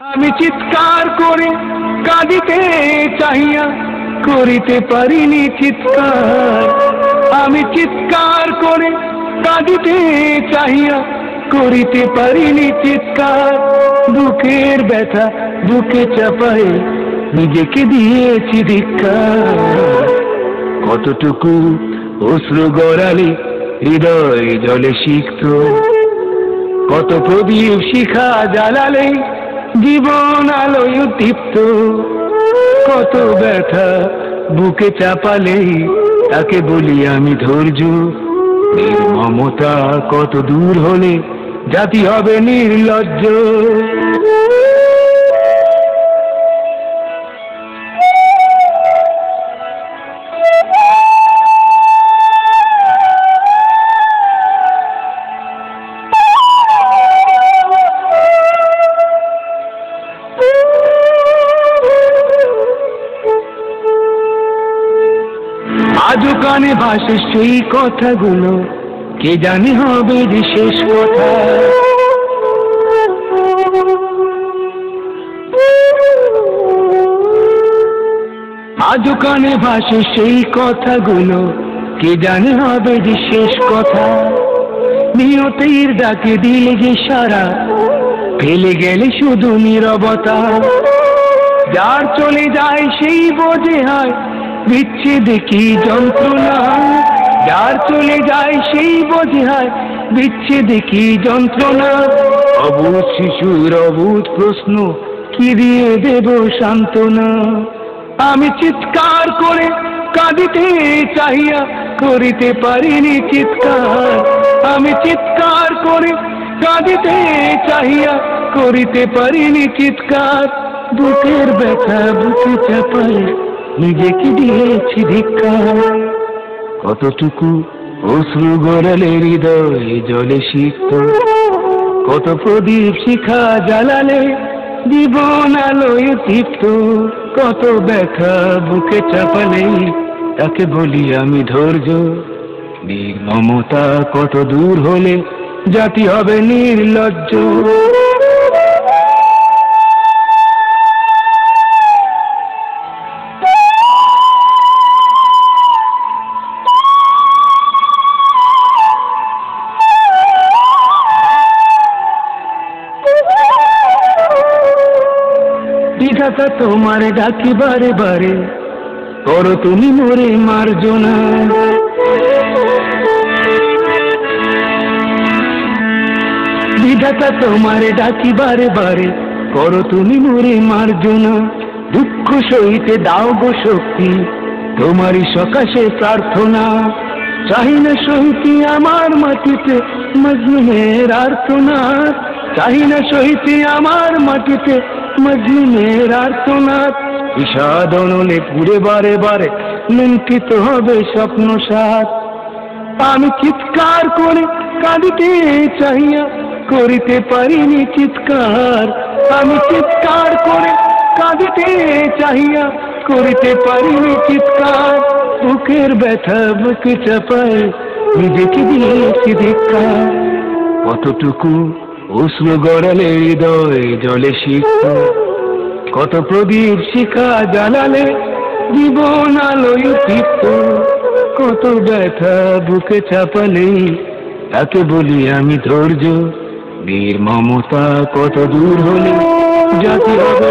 আমি চিৎকার করে কাঁদিতে চাহিয়া করিতে পারিনি চিৎকার। আমি চিৎকার করে কাঁদিতে চাহিয়া করিতে পারিনি চিৎকার। বুকের ব্যথা বুকে চাপায়ে নিজেকে দিয়েছি ধিক্কার। কতটুকু অশ্রু গড়ালে হৃদয় জলে সিক্ত, কত প্রদীপ শিখা জ্বালালে জীবন আলোয় দীপ্ত। কত ব্যথা বুকে চাপালে তাকে বলি আমি ধৈর্য। নির্মমতা কত দূর হলে জাতি হবে নির্লজ্জ। আজও কানে ভাসে সেই কথাগুলো, কে জানে হবে যে শেষ কথা। আজও কানে ভাসে সেই কথাগুলো, কে জানে হবে যে শেষ কথা। নিয়তির ডাকে দিলে যে সারা, ফেলে গেলে শুধু নীরবতা। যার চলে যায় সেই বোঝে হয় বিচ্ছেদে কি যন্ত্রণা। যার চলে যায় সেই বোঝে হয় বিচ্ছেদে কি যন্ত্রণা। অবুঝ শিশুর অবুঝ প্রশ্ন, কি দিয়ে দেব সান্ত্বনা। আমি চিৎকার করে কাঁদিতে চাহিয়া করিতে পারিনি চিৎকার। আমি চিৎকার করে কাঁদিতে চাহিয়া করিতে পারিনি চিৎকার। বুকের ব্যথা বুকে চাপায় নিজেকে দিয়েছি ধিক্কার। কতটুকু অশ্রু গড়ালে হৃদয় জলে সিক্ত, কত প্রদীপ শিখা জ্বালালে জীবন আলোয় দীপ্ত। কত ব্যথা বুকে চাপালে তাকে বলি আমি ধৈর্য। নির্মমতা কত দূর হলে জাতি হবে নির্লজ্জ। বিধাতা তোমার ডাকি বারে বারে, করো তুমি মোরে মার্জনা। বিধাতা তোমার ডাকি বারে বারে, করো তুমি মোরে মার্জনা। দুঃখ সইতে দাও গো শক্তি, তোমারই সকাশে প্রার্থনা। চাহি না সইতে আমার মাটিতে মজলুমের আর্তনা। চাহি না সইতে আমার মাটিতে মজলুমের আর্তনাদ। বিষাদ অনলে পুড়ে বারে বারে লুণ্ঠিত হবে স্বপ্ন সাথ। আমি চিৎকার করে কাঁদিতে চাহিয়া করিতে পারিনি চিৎকার। আমি চিৎকার করে কাঁদিতে চাহিয়া করিতে পারিনি চিৎকার। বুকের ব্যথা বুকে চাপায় নিজেকে দিয়েছি ধিক্কার। কতটুকু অশ্রু গড়ালে হৃদয় জলে সিক্ত, কত প্রদীপ শিখা জ্বালালে জীবন আলোয় দীপ্ত। কত ব্যথা বুকে চাপালে তাকে বলি আমি ধৈর্য। নির্মমতা কত দূর হলে জাতি হবে